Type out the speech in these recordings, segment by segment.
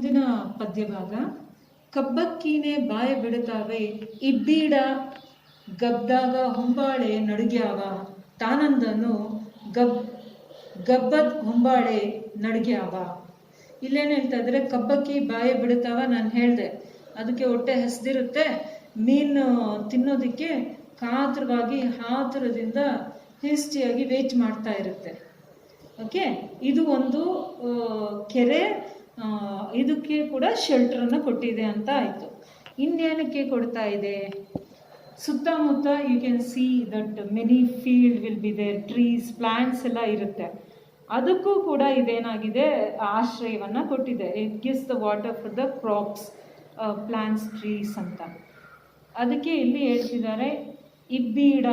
ಮುಂದಿನ ಪದ್ಯಭಾಗ. ಕಬ್ಬಕ್ಕೀನೆ ಬಾಯ ಬಿಡುತ್ತಾವೆ ಇಬ್ಬೀಡ ಗಬ್ದಾಗ ಹೊಂಬಾಳೆ ನಡುಗ್ಯಾವ ತಾನಂದನು ಗಬ್ಬದ್ ಹೊಂಬಾಳೆ ನಡುಗ್ಯಾವ. ಇಲ್ಲೇನು ಹೇಳ್ತಾ ಇದ್ರೆ, ಕಬ್ಬಕ್ಕಿ ಬಾಯ ಬಿಡುತ್ತಾವ. ನಾನು ಹೇಳಿದೆ ಅದಕ್ಕೆ ಹೊಟ್ಟೆ ಹಸ್ದಿರುತ್ತೆ, ಮೀನು ತಿನ್ನೋದಕ್ಕೆ ಕಾತರವಾಗಿ ಹಾತುರದಿಂದ ಹಿಸ್ಟಿಯಾಗಿ ವೇಟ್ ಮಾಡ್ತಾ ಇರುತ್ತೆ. ಓಕೆ, ಇದು ಒಂದು ಕೆರೆ, ಇದಕ್ಕೆ ಕೂಡ ಶೆಲ್ಟರನ್ನು ಕೊಟ್ಟಿದೆ ಅಂತ ಆಯಿತು. ಇನ್ನೇನಕ್ಕೆ ಕೊಡ್ತಾ ಇದೆ? ಸುತ್ತಮುತ್ತ you can see that many field will be there, trees, plants ಎಲ್ಲ ಇರುತ್ತೆ. ಅದಕ್ಕೂ ಕೂಡ ಇದೇನಾಗಿದೆ, ಆಶ್ರಯವನ್ನು ಕೊಟ್ಟಿದೆ. It gives the water for the crops, plants, trees ಅಂತ. ಅದಕ್ಕೆ ಇಲ್ಲಿ ಹೇಳ್ತಿದ್ದಾರೆ ಇಬ್ಬೀಡ.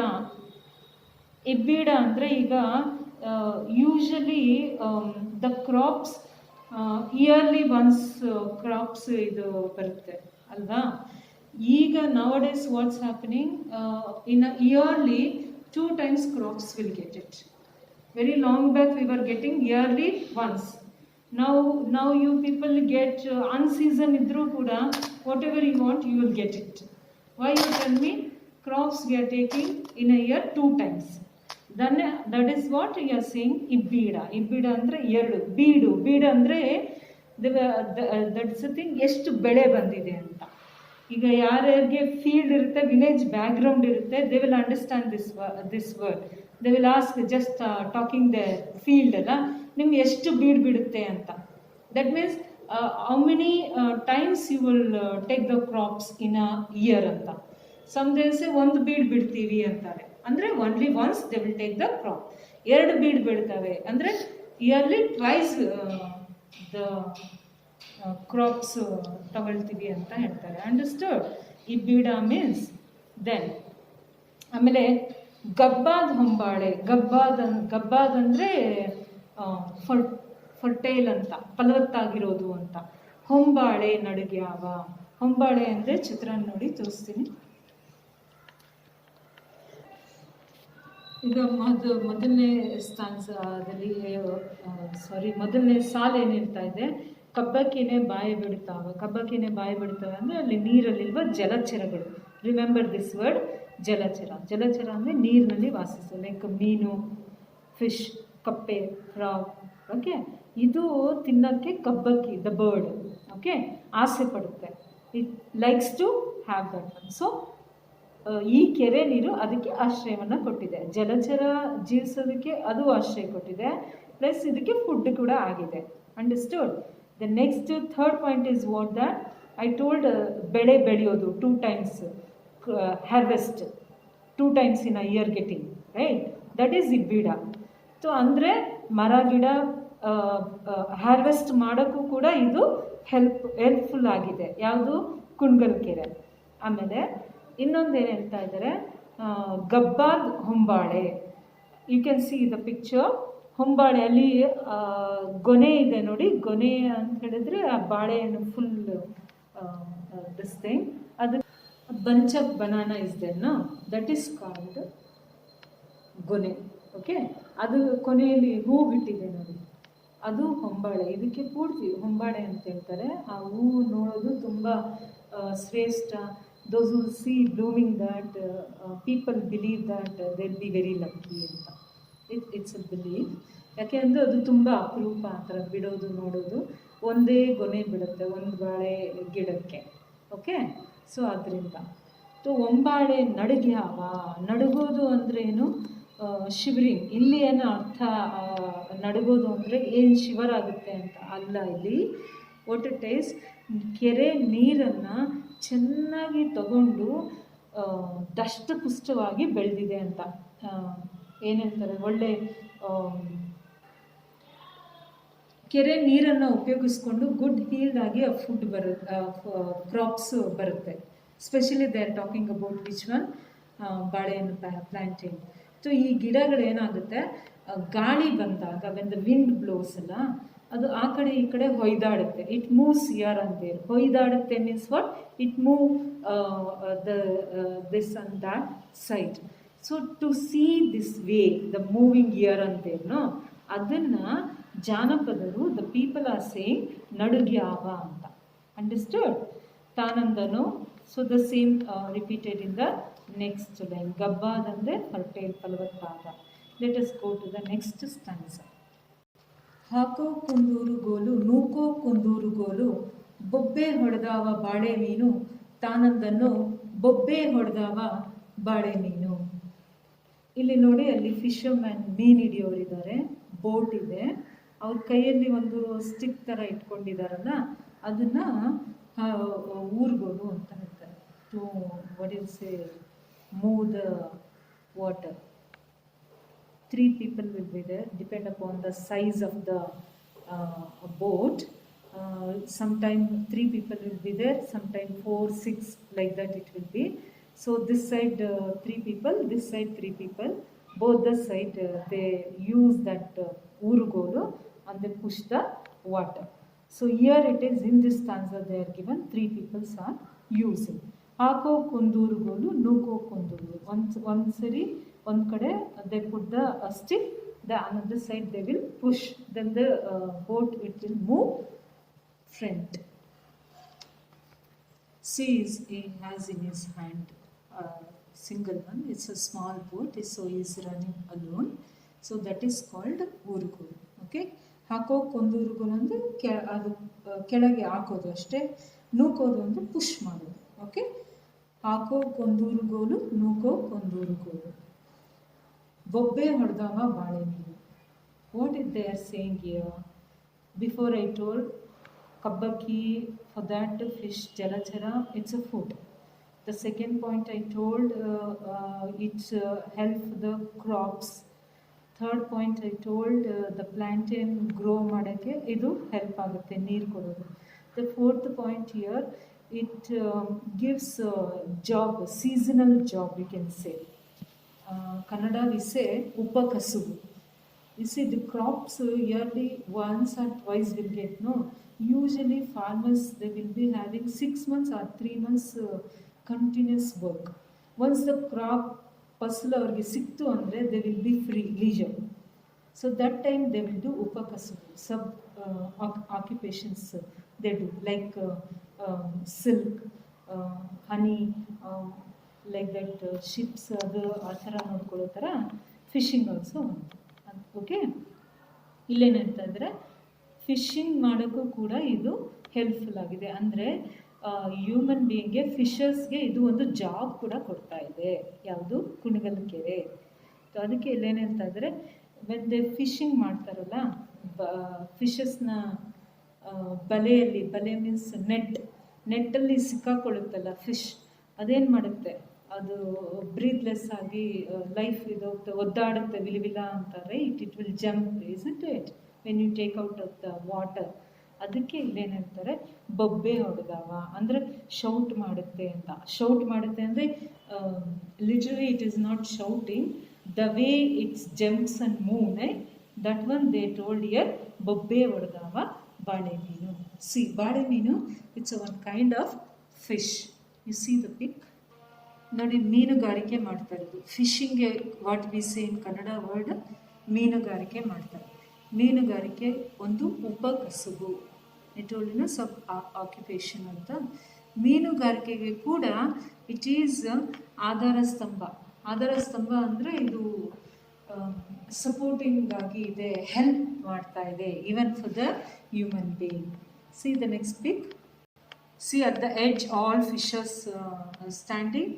ಇಬ್ಬೀಡ ಅಂದರೆ ಈಗ usually the crops yearly once crops ಇದು ಬರುತ್ತೆ ಅಲ್ವಾ. ಈಗ nowadays what's happening, in a yearly 2 times crops will get it. Very long back we were getting yearly once. Now you people get unseason idru kuda whatever you want you will get it. Why you tell me? Crops we are taking in a year 2 times. Then that is what you are saying ibbida. Ibbida andre ಎರಡು, ಬೀಡು ಅಂದರೆ that's a thing, ಎಷ್ಟು ಬೆಳೆ ಬಂದಿದೆ ಅಂತ. ಈಗ ಯಾರ್ಯಾರಿಗೆ field ಇರುತ್ತೆ, ವಿಲೇಜ್ ಬ್ಯಾಕ್ಗ್ರೌಂಡ್ ಇರುತ್ತೆ, they will understand this word. They will ask, just talking the field ಅಲ್ಲ, ನಿಮ್ಗೆ ಎಷ್ಟು ಬೀಡ್ ಬಿಡುತ್ತೆ ಅಂತ. That means how many times you will take the crops in a year ಅಂತ. ಸಮ್ ಡೇಸ್ ಒಂದು ಬೀಡ್ ಬಿಡ್ತೀವಿ ಅಂತಾರೆ, ಅಂದರೆ only once they will take the crop. 2 ಬೀಡ್ ಬಿಡ್ತವೆ ಅಂದರೆ ಇಯರ್ಲಿ ಟ್ವೈಸ್ ದ ಕ್ರಾಪ್ಸ್ ತಗೊಳ್ತೀವಿ ಅಂತ ಹೇಳ್ತಾರೆ. ಅಂಡರ್ಸ್ಟುಡ್? ಈ ಬೀಡ ಮೀನ್ಸ್ ದೆನ್. ಆಮೇಲೆ ಗಬ್ಬಾದ ಹೊಂಬಾಳೆ. ಗಬ್ಬಾದ್ ಅಂದರೆ ಫರ್ಟೈಲ್ ಅಂತ, ಫಲವತ್ತಾಗಿರೋದು ಅಂತ. ಹೊಂಬಾಳೆ ನಡುಗ್ಯಾವ. ಹೊಂಬಾಳೆ ಅಂದರೆ ಚಿತ್ರ ನೋಡಿ ತೋರಿಸ್ತೀನಿ. ಈಗ ಮೊದಲನೇ ಸ್ಟಾನ್ಸದಲ್ಲಿ ಮೊದಲನೇ ಸಾಲು ಏನು ಹೇಳ್ತಾ ಇದೆ, ಕಬ್ಬಕ್ಕಿನೇ ಬಾಯಿ ಬಿಡ್ತಾವೆ. ಕಬ್ಬಕ್ಕಿನೇ ಬಾಯಿ ಬಿಡ್ತಾವೆ ಅಂದರೆ ಅಲ್ಲಿ ನೀರಲ್ಲಿಲ್ವ ಜಲಚರಗಳು. ರಿಮೆಂಬರ್ ದಿಸ್ ವರ್ಡ್, ಜಲಚರ. ಜಲಚರ ಅಂದರೆ ನೀರಿನಲ್ಲಿ ವಾಸಿಸು, ಲೈಕ್ ಮೀನು, ಫಿಶ್, ಕಪ್ಪೆ, ಫ್ರಾಗ್. ಓಕೆ, ಇದು ತಿನ್ನೋಕ್ಕೆ ಕಬ್ಬಕ್ಕಿ, ದ ಬರ್ಡ್, ಓಕೆ, ಆಸೆ ಪಡುತ್ತೆ. It likes to have that one. So ಈ ಕೆರೆ ನೀರು ಅದಕ್ಕೆ ಆಶ್ರಯವನ್ನು ಕೊಟ್ಟಿದೆ. ಜಲಚರ ಜೀವಿಸೋದಕ್ಕೆ ಅದು ಆಶ್ರಯ ಕೊಟ್ಟಿದೆ, ಪ್ಲಸ್ ಇದಕ್ಕೆ ಫುಡ್ ಕೂಡ ಆಗಿದೆ. Understood? The next third point is what that I told, ಬೆಳೆ ಬೆಳೆಯೋದು 2 times, harvest 2 times in a year getting, right? That is ಇಬ್ಬೀಡ. ಸೊ ಅಂದರೆ ಮರ ಗಿಡ ಹಾರ್ವೆಸ್ಟ್ ಮಾಡೋಕ್ಕೂ ಕೂಡ ಇದು ಹೆಲ್ಪ್ಫುಲ್ ಆಗಿದೆ. ಯಾವುದು? ಕುಣಗಲ್ ಕೆರೆ. ಆಮೇಲೆ ಇನ್ನೊಂದು ಏನು ಹೇಳ್ತಾ ಇದ್ದಾರೆ, ಗಬ್ಬಾದ್ ಹೊಂಬಾಳೆ. You can see the picture. ಹೊಂಬಾಳೆ ಅಲ್ಲಿ ಗೊನೆ ಇದೆ ನೋಡಿ. ಗೊನೆ ಅಂತ ಹೇಳಿದ್ರೆ ಆ ಬಾಳೆಹಣ್ಣು ಫುಲ್ ದಿಸ್ ಥಿಂಗ್, ಅದು bunch of banana is there, no, that is called ಗೊನೆ. ಓಕೆ, ಅದು ಕೊನೆಯಲ್ಲಿ ಹೂ ಬಿಟ್ಟಿದೆ ನೋಡಿ, ಅದು ಹೊಂಬಾಳೆ. ಇದಕ್ಕೆ ಪೂರ್ತಿ ಹೊಂಬಾಳೆ ಅಂತ ಹೇಳ್ತಾರೆ. ಆ ಹೂವು ನೋಡೋದು ತುಂಬ ಶ್ರೇಷ್ಠ. Those who see blooming that, people believe that they'll be very lucky ಅಂತ. It's a belief. ಯಾಕೆ ಅಂದರೆ ಅದು ತುಂಬ ಅಪರೂಪ ಆ ಥರ ಬಿಡೋದು, ನೋಡೋದು. ಒಂದೇ ಗೊನೆ ಬಿಡುತ್ತೆ ಒಂದು ಬಾಳೆ ಗಿಡಕ್ಕೆ. ಓಕೆ, ಸೊ ಅದರಿಂದ ಹೊಂಬಾಳೆ ನಡುಗ್ಯಾವ. ನಡುಗೋದು ಅಂದರೆ ಏನು? ಶಿವರಿಂಗ್. ಇಲ್ಲಿ ಏನೋ ಅರ್ಥ, ನಡುಗೋದು ಅಂದರೆ ಏನು ಶಿವರಾಗುತ್ತೆ ಅಂತ ಅಲ್ಲ. ಇಲ್ಲಿ ವಾಟ್ ಇಟ್ ಈಸ್, ಕೆರೆ ನೀರನ್ನು ಚೆನ್ನಾಗಿ ತಗೊಂಡು ದಷ್ಟಪುಷ್ಟವಾಗಿ ಬೆಳೆದಿದೆ ಅಂತ. ಏನಂತಾರೆ, ಒಳ್ಳೆ ಕೆರೆ ನೀರನ್ನು ಉಪಯೋಗಿಸ್ಕೊಂಡು ಗುಡ್ ಹೀಲ್ಡ್ ಆಗಿ ಆ ಫುಡ್ ಬರುತ್ತೆ, ಕ್ರಾಪ್ಸ್ ಬರುತ್ತೆ. Specially they are talking about which one, ಬಾಳೆಹಣ್ಣು ಪ್ಲಾಂಟಿಂಗ್. ಸೊ ಈ ಗಿಡಗಳೇನಾಗುತ್ತೆ, ಗಾಳಿ ಬಂದಾಗ ವೆನ್ ದ ವಿಂಡ್ ಬ್ಲೋಸ್ ಅಲ್ಲ, ಅದು ಆ ಕಡೆ ಈ ಕಡೆ ಹೊಯ್ದಾಡುತ್ತೆ. It moves here and there. ಹೊಯ್ದಾಡುತ್ತೆ means what? It move this and that side. So to see this way, the moving here and there, no, ಅದನ್ನು ಜಾನಪದರು ದ ಪೀಪಲ್ ಆರ್ ಸೇಯಿಂಗ್ ನಡುಗ್ಯಾವ ಅಂತ. ಅಂಡರ್ಸ್ಟುಡ್? ತಾನಂದನು. So the same repeated in the next line. ಗಬ್ಬಾದಂದರೆ fertile ಫಲವತ್ತಾದ. Let us go to the next stanza. ಹಾಕೋ ಕುಂದೂರು ಗೋಲು ನೂಕೋ ಕುಂದೂರು ಗೋಲು ಬೊಬ್ಬೆ ಹೊಡೆದಾವ ಬಾಳೆ ಮೀನು ತಾನಂದನ್ನು ಬೊಬ್ಬೆ ಹೊಡೆದಾವ ಬಾಳೆ ಮೀನು. ಇಲ್ಲಿ ನೋಡಿ, ಅಲ್ಲಿ ಫಿಶರ್ ಮ್ಯಾನ್ ಮೀನು ಹಿಡಿಯೋರಿದ್ದಾರೆ, ಬೋಟ್ ಇದೆ, ಅವ್ರ ಕೈಯಲ್ಲಿ ಒಂದು ಸ್ಟಿಕ್ ಥರ ಇಟ್ಕೊಂಡಿದ್ದಾರಲ್ಲ, ಅದನ್ನು ಊರ್ಗೋಲು ಅಂತ ಹೇಳ್ತಾರೆ. To what is say move the water. 3 people will be there, depend upon the size of the boat. Sometime 3 people will be there, sometime 4, 6, like that it will be. So this side 3 people, this side 3 people, both the side they use that urugolu and they push the water. So here it is, in this stanza they are given 3 people are using. Hako kundurugolu nuko kunduru. One sari one kade they put the stick, the another side they will push, then the boat it will move front. See, he has in his hand single one, it's a small boat, so he is running alone, so that is called urugulu. Okay, hako kondurugulu ಅಂದ್ರೆ ಅದು ಕೆಳಗೆ ಹಾಕೋದು ಅಷ್ಟೇ, ನೂಕೋದು ಅಂದ್ರೆ push ಮಾಡೋದು. Okay, ಹಾಕೋ ಕೊಂದೂರುಗೋಲು ನೂಕೋ ಕೊಂದೂರುಗೋಲು. ಬೊಬ್ಬೆ ಹೊಡೆದವ ಬಾಳೆ ಮೀನು. What is they are saying here? Before I told kabbaki, for that fish jalachara, it's a food. The second point I told it's help the crops. Third point I told the plantain grow madake idu help agutte, neer kododu. The fourth point here, it gives job, seasonal job we can say. Kannada we say upakasubu. You see, the crops yearly once or twice will get, no? Usually farmers, they will be having 6 months or 3 months continuous work. Once the crop fasal avarge siktu andre, they will be free, leisure. So that time they will do upakasubu, sub occupations they do, like silk, honey, like that ships adu aa thara nodkollo thara fishing also. Okay, ಇಲ್ಲೇನು ಹೇಳ್ತಾ ಇದ್ದಾರೆ, fishing ಮಾಡೋಕ್ಕೂ ಕೂಡ ಇದು helpful ಆಗಿದೆ. ಅಂದರೆ human ಬೀಯಿಂಗ್ಗೆ, ಫಿಶರ್ಸ್ಗೆ ಇದು ಒಂದು ಜಾಬ್ ಕೂಡ ಕೊಡ್ತಾ ಇದೆ. ಯಾವುದು? ಕುಣಗಲ್ ಕೆರೆ. ಅದಕ್ಕೆ ಇಲ್ಲೇನು ಹೇಳ್ತಾ ಇದ್ದಾರೆ, ವೆನ್ ದೇ ಫಿಶಿಂಗ್ ಮಾಡ್ತಾರಲ್ಲ, ಫಿಶಸ್ನ ಬಲೆಯಲ್ಲಿ, ಬಲೆ ಮೀನ್ಸ್ ನೆಟ್ಟಲ್ಲಿ ಸಿಕ್ಕಾಕೊಳ್ಳುತ್ತಲ್ಲ ಫಿಶ್, ಅದೇನು ಮಾಡುತ್ತೆ, ಅದು ಬ್ರೀತ್ಲೆಸ್ ಆಗಿ ಲೈಫ್ ಇದೋಗ್ತಾ ಒದ್ದಾಡುತ್ತೆ, ವಿಲಿವಿಲ ಅಂತಾರೆ. It will jump, isn't it, when you take out of the water. ಅದಕ್ಕೆ ಇಲ್ಲೇನು ಹೇಳ್ತಾರೆ, ಬೊಬ್ಬೆ ಹೊಡೆದವ ಅಂದರೆ ಶೌಟ್ ಮಾಡುತ್ತೆ ಅಂತ. ಶೌಟ್ ಮಾಡುತ್ತೆ ಅಂದರೆ literally it is not shouting, the way it's jumps and move, that one they told here ಬೊಬ್ಬೆ ಹೊಡೆದವ ಬಾಳೆ ಮೀನು. ಸಿ, ಬಾಳೆ ಮೀನು it's one kind of fish. You see the pic. ನೋಡಿ, ಮೀನುಗಾರಿಕೆ ಮಾಡ್ತಾ ಇರೋದು. ಫಿಶಿಂಗ್ಗೆ what we say in Kannada word, ಮೀನುಗಾರಿಕೆ ಮಾಡ್ತಾರೆ. ಮೀನುಗಾರಿಕೆ ಒಂದು ಉಪಕಸುಬು, ಇಟೋಲಿನ ಸಬ್ ಆಕ್ಯುಪೇಷನ್ ಅಂತ. ಮೀನುಗಾರಿಕೆಗೆ ಕೂಡ ಇಟ್ ಈಸ್ ಆಧಾರ ಸ್ತಂಭ. ಆಧಾರ ಸ್ತಂಭ ಅಂದರೆ ಇದು ಸಪೋರ್ಟಿಂಗ್ ಆಗಿ ಇದೆ, ಹೆಲ್ಪ್ ಮಾಡ್ತಾ ಇದೆ, even for the human being. See the next pic. See, at the edge all fishers standing.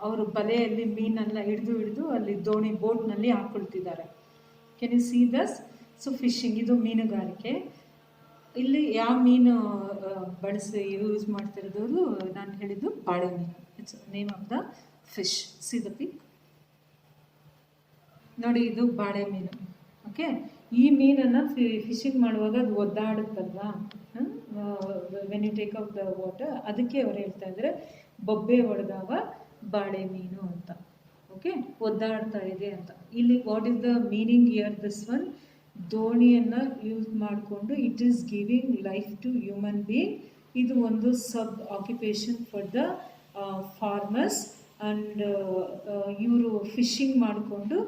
ಅವರು ಬಲೆಯಲ್ಲಿ ಮೀನೆಲ್ಲ ಹಿಡಿದು ಅಲ್ಲಿ ದೋಣಿ ಬೋಟ್ನಲ್ಲಿ ಹಾಕ್ಕೊಳ್ತಿದ್ದಾರೆ. Can you see this? So fishing, ಇದು ಮೀನುಗಾರಿಕೆ. ಇಲ್ಲಿ ಯಾವ ಮೀನು ಯೂಸ್ ಮಾಡ್ತಿರೋದು, ನಾನು ಹೇಳಿದ್ದು ಬಾಳೆ ಮೀನು. Its name of the fish. See the pic. ನೋಡಿ, ಇದು ಬಾಳೆ ಮೀನು. ಓಕೆ, ಈ ಮೀನನ್ನು ಫಿಶಿಂಗ್ ಮಾಡುವಾಗ ಅದು ಒದ್ದಾಡುತ್ತಲ್ವಾ, when you take out the water, ಅದಕ್ಕೆ ಅವ್ರು ಹೇಳ್ತಾ ಇದ್ದಾರೆ ಬೊಬ್ಬೆ ಹೊಡೆದವ ಬಾಳೆ ಮೀನು ಅಂತ. ಓಕೆ, ಒದ್ದಾಡ್ತಾ ಇದೆ ಅಂತ. ಇಲ್ಲಿ what is the meaning here? This one, ದೋಣಿಯನ್ನು ಯೂಸ್ ಮಾಡಿಕೊಂಡು it is giving life to human being. ಇದು ಒಂದು sub occupation for the farmers. And ಇವರು ಫಿಶಿಂಗ್ ಮಾಡಿಕೊಂಡು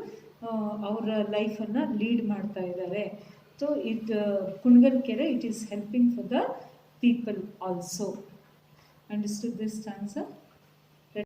ಅವರ ಲೈಫನ್ನು ಲೀಡ್ ಮಾಡ್ತಾ ಇದ್ದಾರೆ. So it Kungal Kere, it is helping for the people also. Understood this stanza?